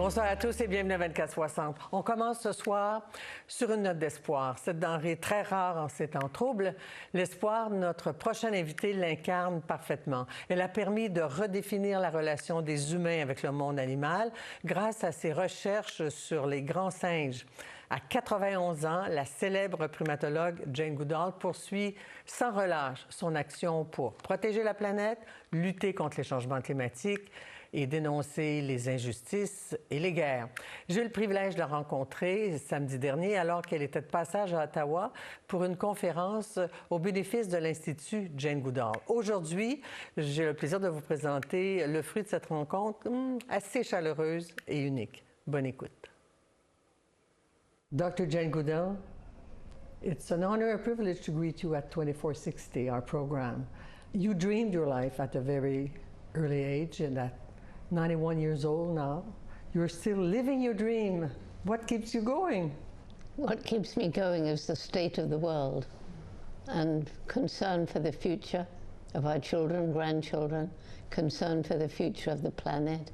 Bonsoir à tous et bienvenue à 24-60. On commence ce soir sur une note d'espoir. Cette denrée très rare en ces temps troubles, l'espoir, notre prochaine invitée l'incarne parfaitement. Elle a permis de redéfinir la relation des humains avec le monde animal grâce à ses recherches sur les grands singes. À 91 ans, la célèbre primatologue Jane Goodall poursuit sans relâche son action pour protéger la planète, lutter contre les changements climatiques et dénoncer les injustices et les guerres. J'ai eu le privilège de la rencontrer samedi dernier alors qu'elle était de passage à Ottawa pour une conférence au bénéfice de l'Institut Jane Goodall. Aujourd'hui, j'ai le plaisir de vous présenter le fruit de cette rencontre assez chaleureuse et unique. Bonne écoute. Dr. Jane Goodall, it's an honor and privilege to greet you at 2460, our program. You dreamed your life at a very early age, and at 91 years old now, you're still living your dream. What keeps you going? What keeps me going is the state of the world and concern for the future of our children, grandchildren, concern for the future of the planet,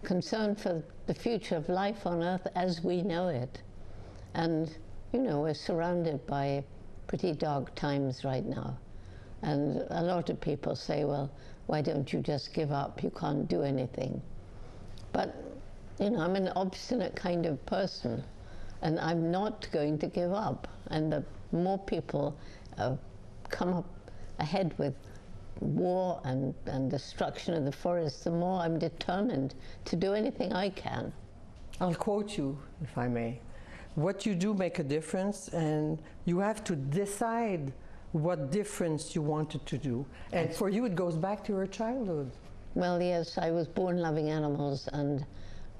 concern for the future of life on Earth as we know it. And, you know, we're surrounded by pretty dark times right now. And a lot of people say, well, why don't you just give up? You can't do anything. But, you know, I'm an obstinate kind of person, and I'm not going to give up. And the more people come up ahead with war and destruction of the forests, the more I'm determined to do anything I can. I'll quote you, if I may. What you do make a difference, and you have to decide what difference you wanted to do. And for you, it goes back to your childhood. Well, yes, I was born loving animals, and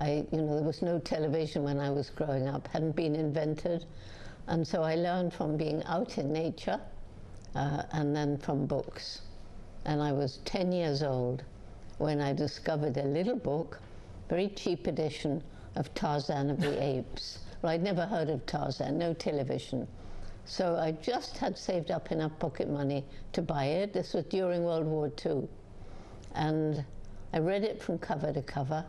you know, there was no television when I was growing up, hadn't been invented. And so I learned from being out in nature and then from books. And I was 10 years old when I discovered a little book, very cheap edition of Tarzan of the Apes. Well, I'd never heard of Tarzan, no television. So I just had saved up enough pocket money to buy it. This was during World War II. And I read it from cover to cover.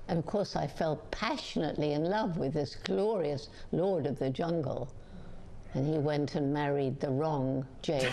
And of course, I fell passionately in love with this glorious Lord of the Jungle. And he went and married the wrong Jane.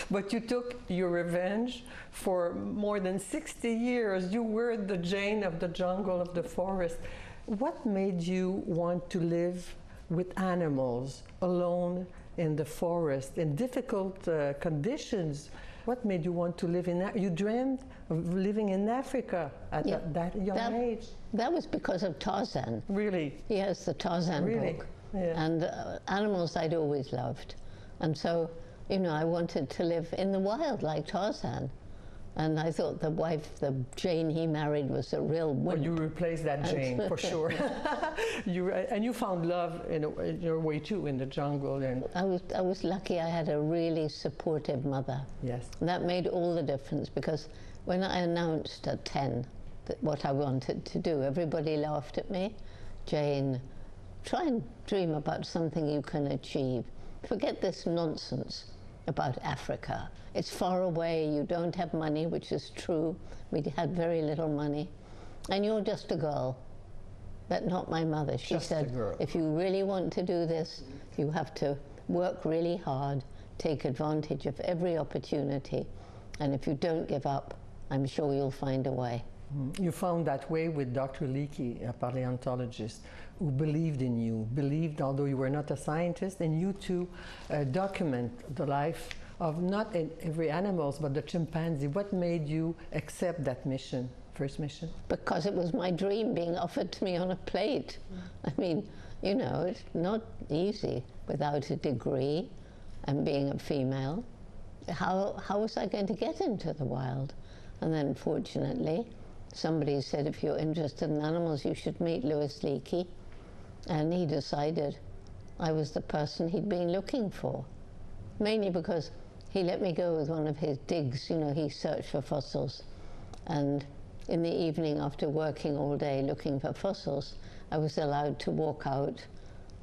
But you took your revenge for more than 60 years. You were the Jane of the jungle, of the forest. What made you want to live with animals alone in the forest in difficult conditions? What made you want to live in you dreamed of living in Africa at that young age? That was because of Tarzan. Really? Yes, the Tarzan book. Yeah. And animals I'd always loved. And so, you know, I wanted to live in the wild like Tarzan. And I thought the wife, the Jane he married, was a real wimp. Well, you replaced that Jane, for sure. And you found love in your way, too, in the jungle. And I was lucky I had a really supportive mother. Yes. And that made all the difference, because when I announced at 10 that what I wanted to do, everybody laughed at me. Jane, try and dream about something you can achieve. Forget this nonsense about Africa. It's far away, you don't have money, which is true. We had very little money. And you're just a girl. But not my mother. She said, if you really want to do this, you have to work really hard, take advantage of every opportunity, and if you don't give up, I'm sure you'll find a way. You found that way with Dr. Leakey, a paleontologist, who believed in you, believed, although you were not a scientist, and you to document the life of not every animals, but the chimpanzee. What made you accept that mission, first mission? Because it was my dream being offered to me on a plate. I mean, you know, it's not easy without a degree and being a female. How was I going to get into the wild? And then fortunately, somebody said, if you're interested in animals, you should meet Louis Leakey. And he decided I was the person he'd been looking for, mainly because he let me go with one of his digs. You know, he searched for fossils. And in the evening, after working all day looking for fossils, I was allowed to walk out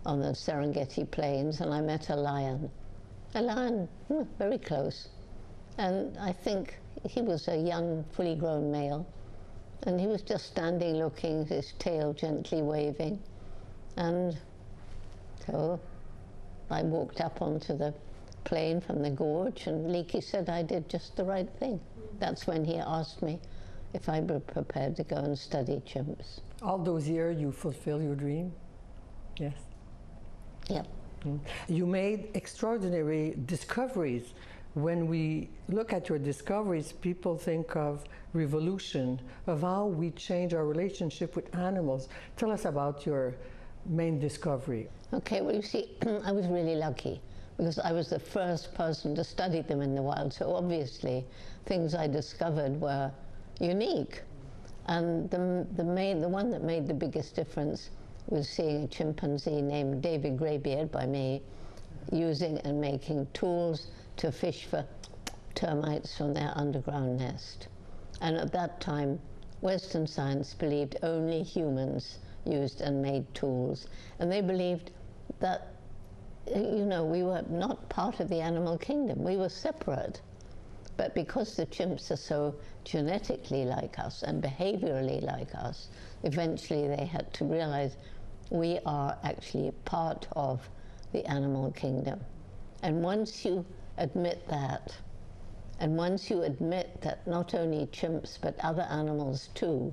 on the Serengeti plains, and I met a lion. A lion, very close. And I think he was a young, fully grown male. And he was just standing looking, his tail gently waving. And so I walked up onto the plane from the gorge, and Leakey said I did just the right thing. That's when he asked me if I were prepared to go and study chimps. All those years you fulfill your dream? Yes. Yep. You made extraordinary discoveries. When we look at your discoveries, people think of revolution, of how we change our relationship with animals. Tell us about your main discovery. Okay, well, you see, I was really lucky because I was the first person to study them in the wild. So obviously, things I discovered were unique. And the one that made the biggest difference was seeing a chimpanzee named David Greybeard by me using and making tools to fish for termites from their underground nest. And at that time, Western science believed only humans used and made tools. And they believed that, you know, we were not part of the animal kingdom. We were separate. But because the chimps are so genetically like us and behaviorally like us, eventually they had to realize we are actually part of the animal kingdom. And once you admit that, and once you admit that not only chimps but other animals too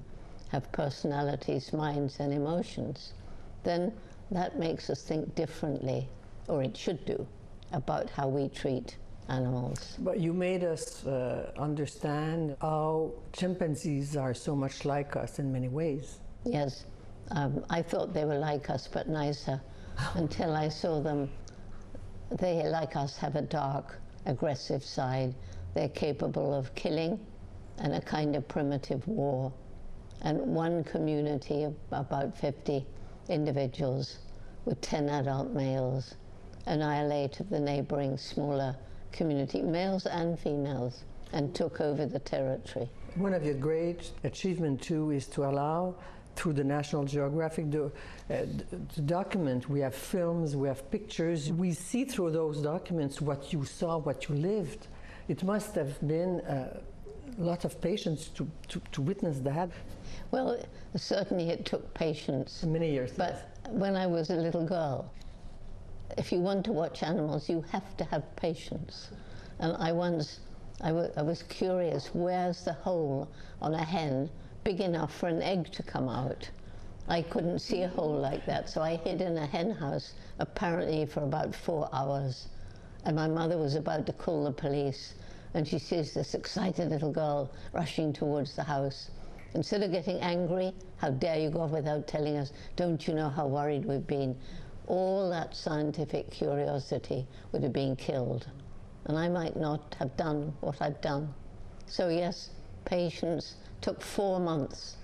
have personalities, minds, and emotions, then that makes us think differently, or it should do, about how we treat animals. But you made us understand how chimpanzees are so much like us in many ways. Yes, I thought they were like us but nicer until I saw them. They, like us, have a dark, aggressive side. They're capable of killing and a kind of primitive war. And one community of about 50 individuals with 10 adult males annihilated the neighboring smaller community, males and females, and took over the territory. One of your great achievements too is to allow, through the National Geographic to document. We have films, we have pictures. We see through those documents what you saw, what you lived. It must have been a lot of patience to witness that. Well, certainly it took patience. Many years. But when I was a little girl, if you want to watch animals, you have to have patience. And I was curious, where's the hole on a hen big enough for an egg to come out? I couldn't see a hole like that, so I hid in a hen house, apparently for about 4 hours. And my mother was about to call the police, and she sees this excited little girl rushing towards the house. Instead of getting angry, how dare you go off without telling us, don't you know how worried we've been? All that scientific curiosity would have been killed. And I might not have done what I've done. So yes, patience. Took 4 months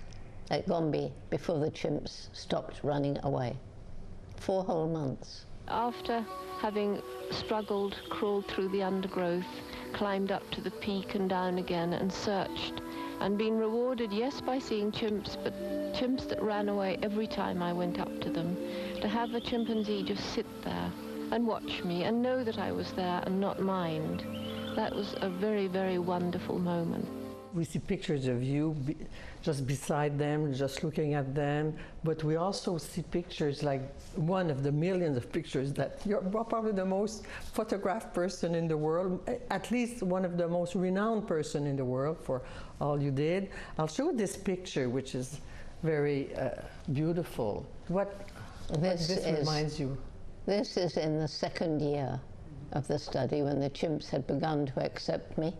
at Gombe before the chimps stopped running away. 4 whole months. After having struggled, crawled through the undergrowth, climbed up to the peak and down again and searched, and been rewarded, yes, by seeing chimps, but chimps that ran away every time I went up to them, to have a chimpanzee just sit there and watch me and know that I was there and not mind, that was a very, very wonderful moment. We see pictures of you just beside them, just looking at them, but we also see pictures like one of the millions of pictures that you're probably the most photographed person in the world, at least one of the most renowned person in the world for all you did. I'll show this picture, which is very beautiful. What this reminds you? This is in the 2nd year of the study, when the chimps had begun to accept me.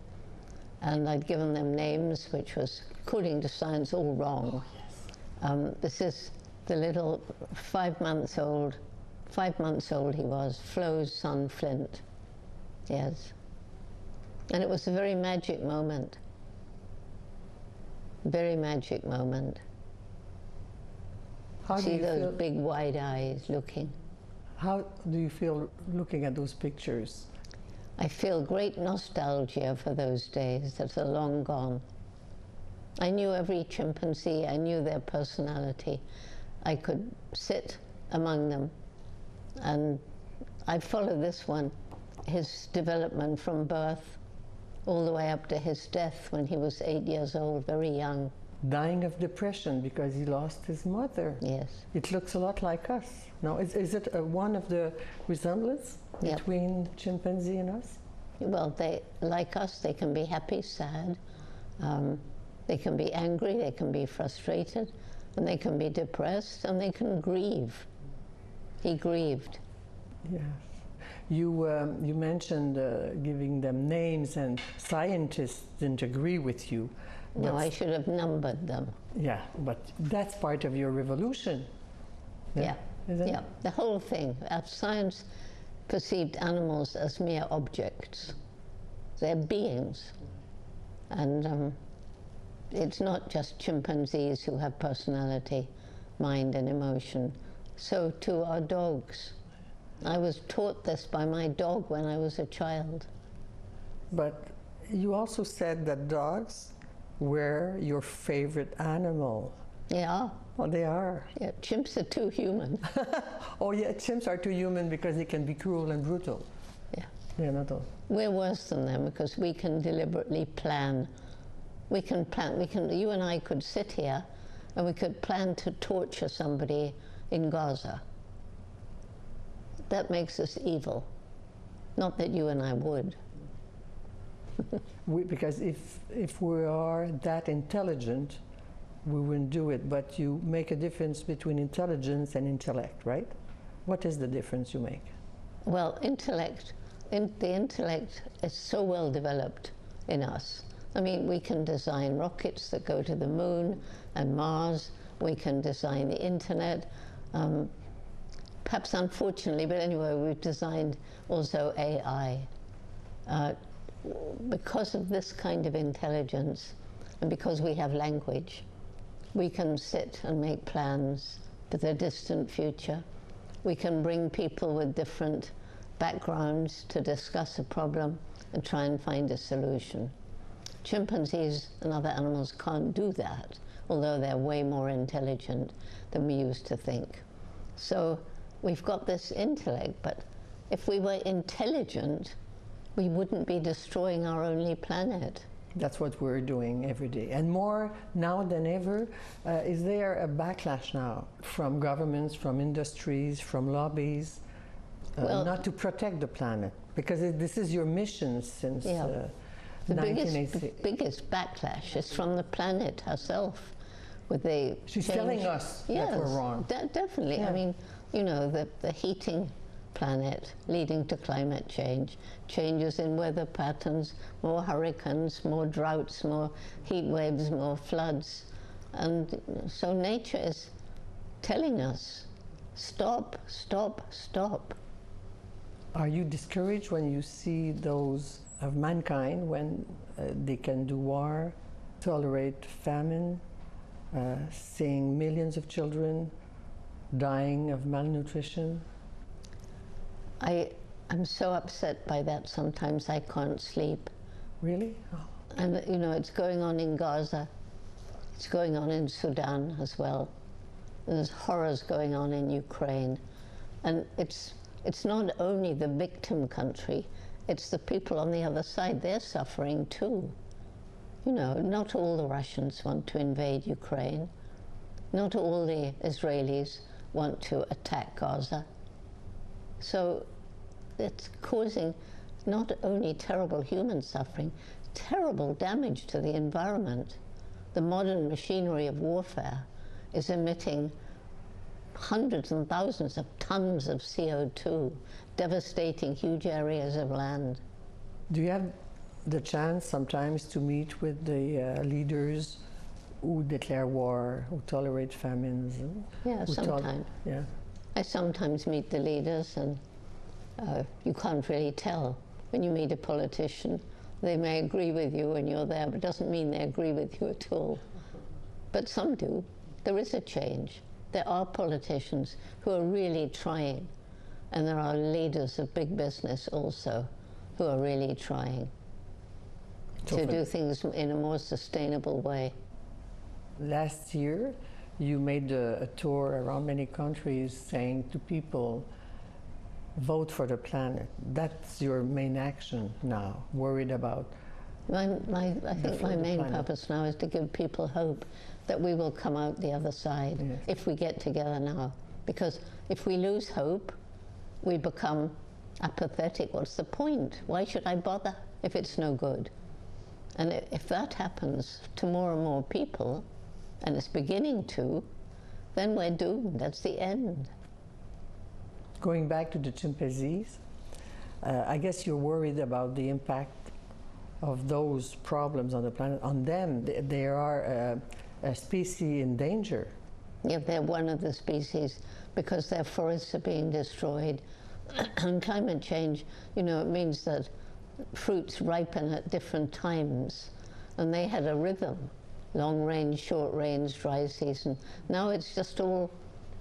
And I'd given them names, which was, according to science, all wrong. Oh, yes. This is the little 5 months old he was, Flo's son, Flint. Yes. And it was a very magic moment. Very magic moment. How See those big wide eyes looking. How do you feel looking at those pictures? I feel great nostalgia for those days that are long gone. I knew every chimpanzee, I knew their personality. I could sit among them. And I followed this one, his development from birth all the way up to his death when he was 8 years old, very young. dying of depression because he lost his mother. Yes. It looks a lot like us. Now, is it one of the resemblance Yep. between chimpanzee and us? Well, they, like us, they can be happy, sad, they can be angry, they can be frustrated, and they can be depressed, and they can grieve. He grieved. Yes. You mentioned giving them names, and scientists didn't agree with you. No, I should have numbered them. Yeah, but that's part of your revolution. Yeah, Isn't yeah. it? The whole thing. Science perceived animals as mere objects. They're beings. And it's not just chimpanzees who have personality, mind, and emotion. So too are dogs. I was taught this by my dog when I was a child. But you also said that dogs were your favorite animal. Yeah. Oh, they are. Yeah, chimps are too human. Oh, yeah, chimps are too human because they can be cruel and brutal. Yeah. They're not all. We're worse than them because we can deliberately plan. We can, you and I could sit here and we could plan to torture somebody in Gaza. That makes us evil. Not that you and I would. Because if we are that intelligent, we wouldn't do it. But you make a difference between intelligence and intellect, right? What is the difference you make? Well, the intellect is so well developed in us. I mean, we can design rockets that go to the moon and Mars. We can design the internet. Perhaps unfortunately, but anyway, we've designed also AI. Because of this kind of intelligence, and because we have language, we can sit and make plans for the distant future. We can bring people with different backgrounds to discuss a problem and try and find a solution. Chimpanzees and other animals can't do that, although they're way more intelligent than we used to think. So we've got this intellect, but if we were intelligent, we wouldn't be destroying our only planet. That's what we're doing every day. And more now than ever, is there a backlash now from governments, from industries, from lobbies, Well, not to protect the planet? Because this is your mission since the 1980. biggest backlash is from the planet herself. With the She's change. telling us Yes, that we're wrong. Definitely. Yeah. I mean, you know, the heating planet leading to climate change, changes in weather patterns, more hurricanes, more droughts, more heat waves, more floods. And so nature is telling us, stop, stop, stop. Are you discouraged when you see those of mankind, when they can do war, tolerate famine, seeing millions of children dying of malnutrition? I'm so upset by that sometimes I can't sleep. Really? Oh. And you know, it's going on in Gaza, it's going on in Sudan as well. There's horrors going on in Ukraine. And it's not only the victim country, it's the people on the other side, they're suffering too. You know, not all the Russians want to invade Ukraine. Not all the Israelis want to attack Gaza. So it's causing not only terrible human suffering, terrible damage to the environment. The modern machinery of warfare is emitting hundreds and thousands of tons of CO2, devastating huge areas of land. Do you have the chance sometimes to meet with the leaders who declare war, who tolerate famines? Yeah, sometimes. Yeah. I sometimes meet the leaders, and you can't really tell. When you meet a politician, they may agree with you when you're there, but it doesn't mean they agree with you at all. But some do. There is a change. There are politicians who are really trying, and there are leaders of big business also who are really trying to do things in a more sustainable way. Last year, you made a tour around many countries saying to people, vote for the planet. That's your main action now, worried about I think my main purpose now is to give people hope that we will come out the other side if we get together now. Because if we lose hope, we become apathetic. What's the point? Why should I bother if it's no good? And if that happens to more and more people, and it's beginning to, then we're doomed. That's the end. Going back to the chimpanzees, I guess you're worried about the impact of those problems on the planet, on them. They are a species in danger. Yeah, they're one of the species because their forests are being destroyed. And climate change, you know, it means that fruits ripen at different times. And they had a rhythm, long rains, short rains, dry season. Now it's just all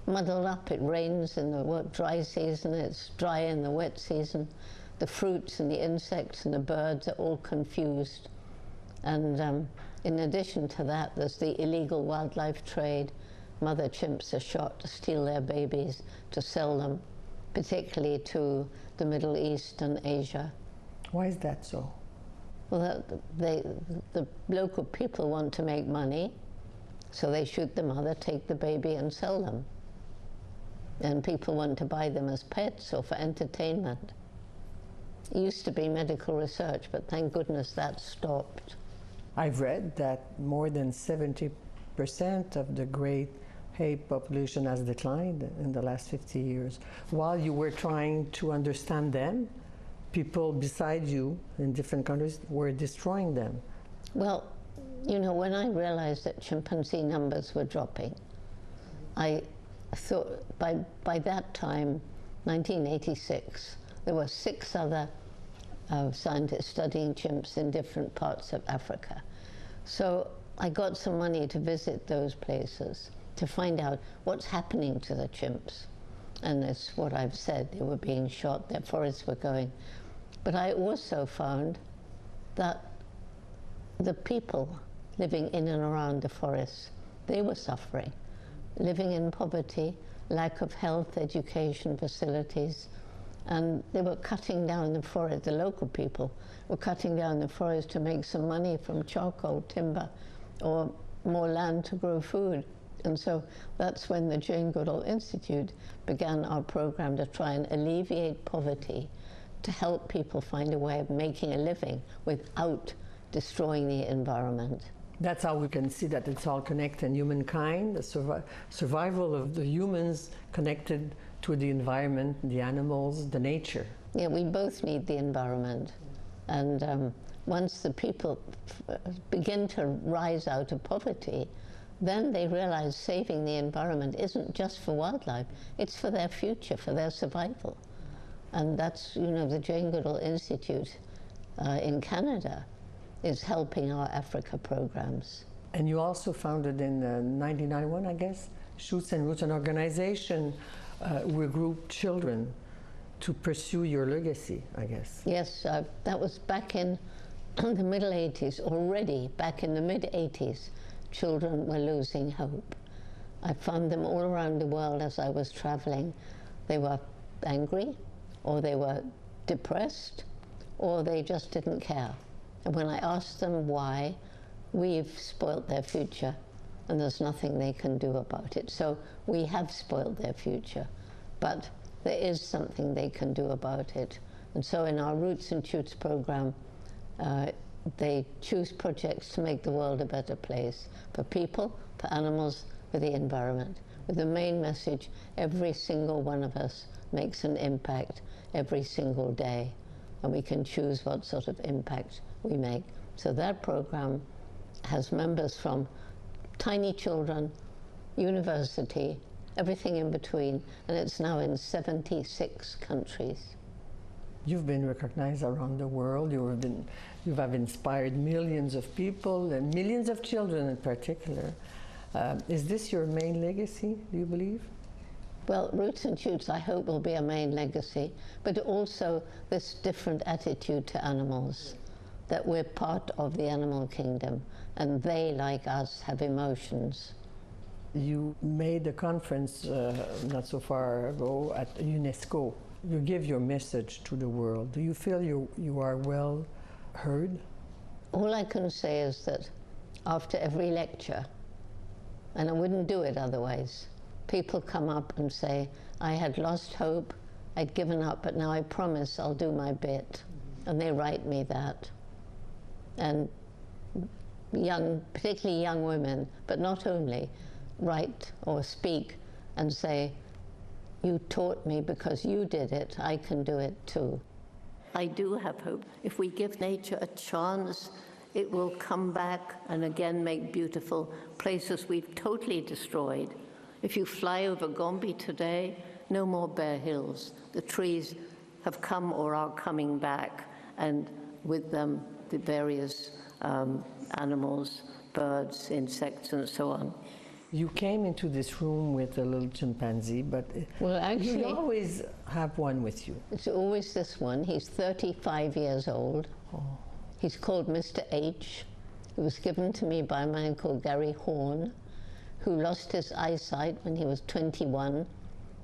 muddled up. It rains in the dry season, it's dry in the wet season. The fruits and the insects and the birds are all confused. And in addition to that, there's the illegal wildlife trade. Mother chimps are shot to steal their babies, to sell them, particularly to the Middle East and Asia. Why is that so? Well, the local people want to make money, so they shoot the mother, take the baby and sell them. And people want to buy them as pets or for entertainment. It used to be medical research, but thank goodness that stopped. I've read that more than 70% of the great ape population has declined in the last 50 years. While you were trying to understand them, people beside you in different countries were destroying them. Well, you know, when I realized that chimpanzee numbers were dropping, I thought by that time, 1986, there were 6 other scientists studying chimps in different parts of Africa. So I got some money to visit those places to find out what's happening to the chimps. And it's what I've said, they were being shot, their forests were going. But I also found that the people living in and around the forests, they were suffering, living in poverty, lack of health, education, facilities, and they were cutting down the forest. The local people were cutting down the forest to make some money from charcoal, timber, or more land to grow food. And so that's when the Jane Goodall Institute began our program to try and alleviate poverty, to help people find a way of making a living without destroying the environment. That's how we can see that it's all connected. Humankind, the survival of the humans connected to the environment, the animals, the nature. Yeah, we both need the environment. And once the people begin to rise out of poverty, then they realize saving the environment isn't just for wildlife, it's for their future, for their survival. And that's, you know, the Jane Goodall Institute in Canada is helping our Africa programs. And you also founded in 1991, I guess, Shoots and Roots, an organization where group children to pursue your legacy, I guess. Yes, that was back in the middle 80s. Already, back in the mid-80s, children were losing hope. I found them all around the world as I was traveling. They were angry, or they were depressed, or they just didn't care. And when I asked them why, we've spoilt their future, and there's nothing they can do about it. So we have spoiled their future, but there is something they can do about it. And so in our Roots and Shoots program, they choose projects to make the world a better place for people, for animals, for the environment, with the main message: every single one of us makes an impact every single day, and we can choose what sort of impact we make. So that program has members from tiny children, university, everything in between, and it's now in 76 countries. You've been recognized around the world. You have inspired millions of people and millions of children in particular. Is this your main legacy, do you believe? Well, Roots and Shoots, I hope, will be a main legacy, but also this different attitude to animals, that we're part of the animal kingdom, and they, like us, have emotions. You made a conference not so far ago at UNESCO. You give your message to the world. Do you feel you are well heard? All I can say is that after every lecture, and I wouldn't do it otherwise, people come up and say, I had lost hope, I'd given up, but now I promise I'll do my bit. And they write me that. And particularly young women, but not only, write or speak and say, you taught me because you did it, I can do it too. I do have hope. If we give nature a chance, it will come back and again make beautiful places we've totally destroyed. If you fly over Gombe today, no more bare hills. The trees have come or are coming back, and with them the various animals, birds, insects, and so on. You came into this room with a little chimpanzee, but well, actually, you always have one with you. It's always this one. He's 35 years old. Oh. He's called Mr. H. He was given to me by a man called Gary Horn, who lost his eyesight when he was 21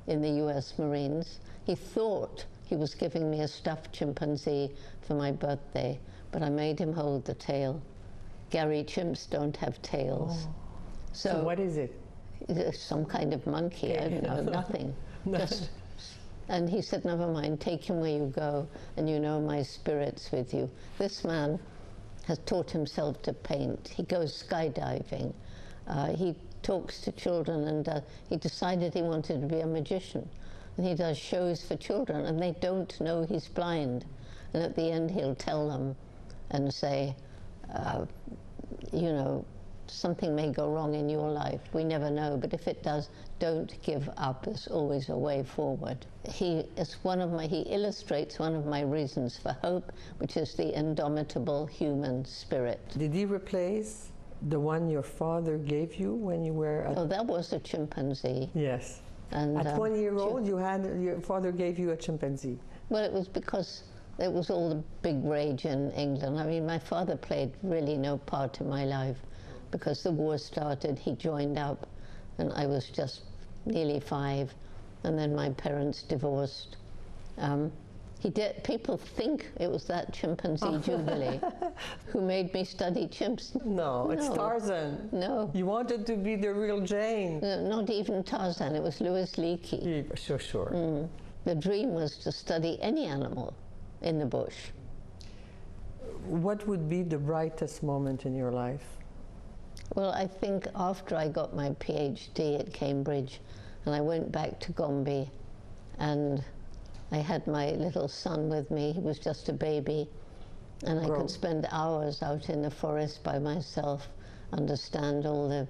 in the US Marines. He thought he was giving me a stuffed chimpanzee for my birthday, but I made him hold the tail. Gary, chimps don't have tails. Oh. So what is it? It's some kind of monkey, I don't know, nothing. And he said, never mind, take him where you go, and you know my spirit's with you. This man has taught himself to paint. He goes skydiving. He talks to children, and he decided he wanted to be a magician. And he does shows for children, and they don't know he's blind. And at the end, he'll tell them and say, you know, something may go wrong in your life. We never know, but if it does, don't give up. There's always a way forward. He illustrates one of my reasons for hope, which is the indomitable human spirit. Did he replace the one your father gave you when you were Oh, that was a chimpanzee. Yes. And, at 1 year old, your father gave you a chimpanzee. Well, it was because it was all the big rage in England. I mean, my father played really no part in my life. Because the war started, he joined up, and I was just nearly 5, and then my parents divorced. People think it was that chimpanzee Jubilee who made me study chimps. No, it's Tarzan. No. You wanted to be the real Jane. No, not even Tarzan, it was Louis Leakey. Yeah, sure. The dream was to study any animal in the bush. What would be the brightest moment in your life? Well, I think after I got my PhD at Cambridge, and I went back to Gombe, and I had my little son with me. He was just a baby, and I could spend hours out in the forest by myself, understand all the,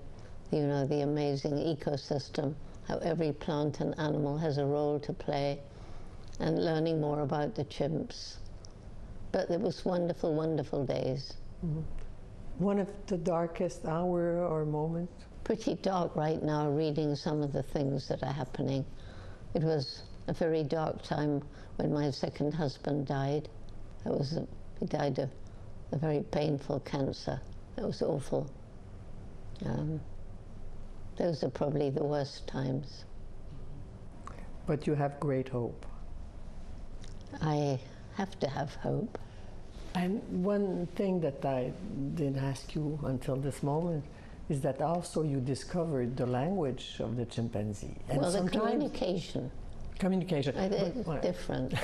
you know, the amazing ecosystem, how every plant and animal has a role to play, and learning more about the chimps. But it was wonderful, wonderful days. Mm-hmm. One of the darkest hour or moment? Pretty dark right now, reading some of the things that are happening. It was a very dark time when my second husband died. He died of a very painful cancer. It was awful. Those are probably the worst times. But you have great hope. I have to have hope. And one thing that I didn't ask you until this moment is that also you discovered the language of the chimpanzee. And well, the communication. Communication. It's different,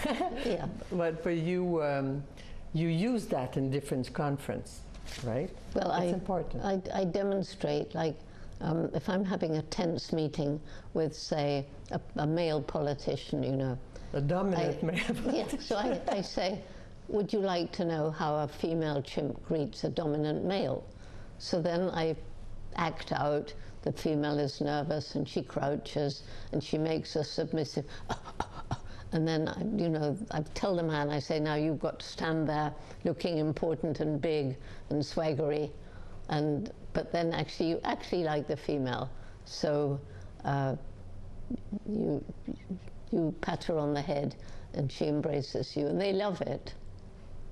yeah. But for you, you use that in different conferences, right? Well, it's important. I demonstrate, like, if I'm having a tense meeting with, say, a male politician, you know. A dominant male politician. Yeah, so I say, would you like to know how a female chimp greets a dominant male? So then I act out, the female is nervous and she crouches and she makes a submissive, and then, you know, I tell the man, I say, now you've got to stand there looking important and big and swaggery, but then actually you actually like the female. So you pat her on the head and she embraces you, and they love it.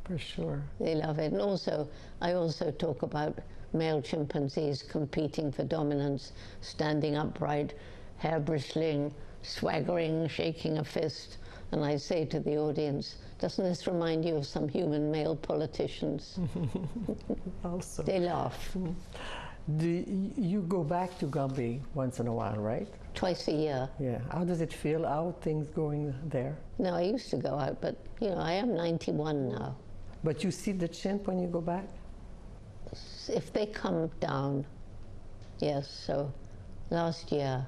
For sure. They love it. And also, I also talk about male chimpanzees competing for dominance, standing upright, hair bristling, swaggering, shaking a fist. And I say to the audience, doesn't this remind you of some human male politicians? Also. They laugh. You go back to Gambia once in a while, right? Twice a year. Yeah. How does it feel? How are things going there? No, I used to go out, but you know, I am 91 now. But you see the chimp when you go back? If they come down, yes. So last year,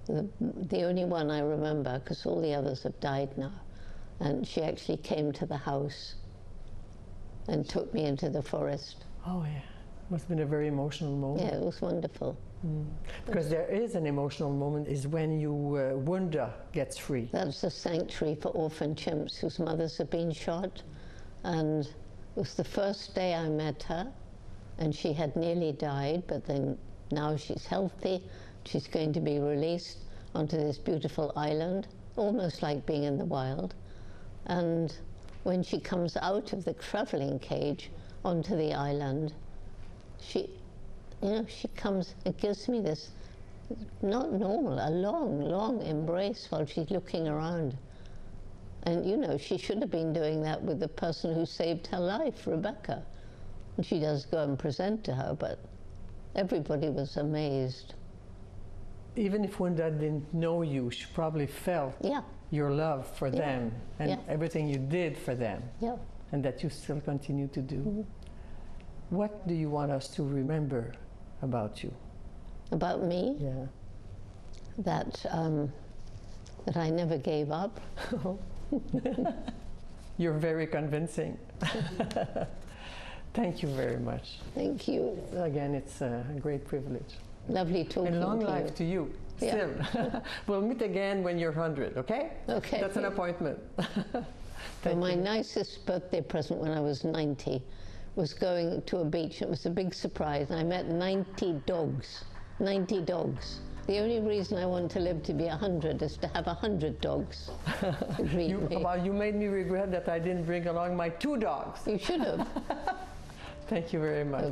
the only one I remember, because all the others have died now, and she actually came to the house and took me into the forest. Oh, yeah. Must have been a very emotional moment. Yeah, it was wonderful. Because there is an emotional moment is when you Wunda gets free. That's a sanctuary for orphan chimps whose mothers have been shot. And it was the first day I met her, and she had nearly died, but then now she's healthy. She's going to be released onto this beautiful island, almost like being in the wild. And when she comes out of the traveling cage onto the island, she comes and gives me this, not normal, a long, long embrace while she's looking around. And you know, she should have been doing that with the person who saved her life, Rebecca. And she does go and present to her, but everybody was amazed. Even if Wunda didn't know you, she probably felt your love for them and everything you did for them, and that you still continue to do. What do you want us to remember about you? About me? Yeah. That I never gave up. You're very convincing. Thank you very much. Thank you. Again, it's a great privilege. Lovely talking to you. And long life to you, still. We'll meet again when you're 100, okay? Okay. That's an appointment. Well, my nicest birthday present when I was 90 was going to a beach. It was a big surprise. I met 90 dogs. 90 dogs. The only reason I want to live to be 100 is to have 100 dogs to greet me. Well, you made me regret that I didn't bring along my 2 dogs. You should have. Thank you very much.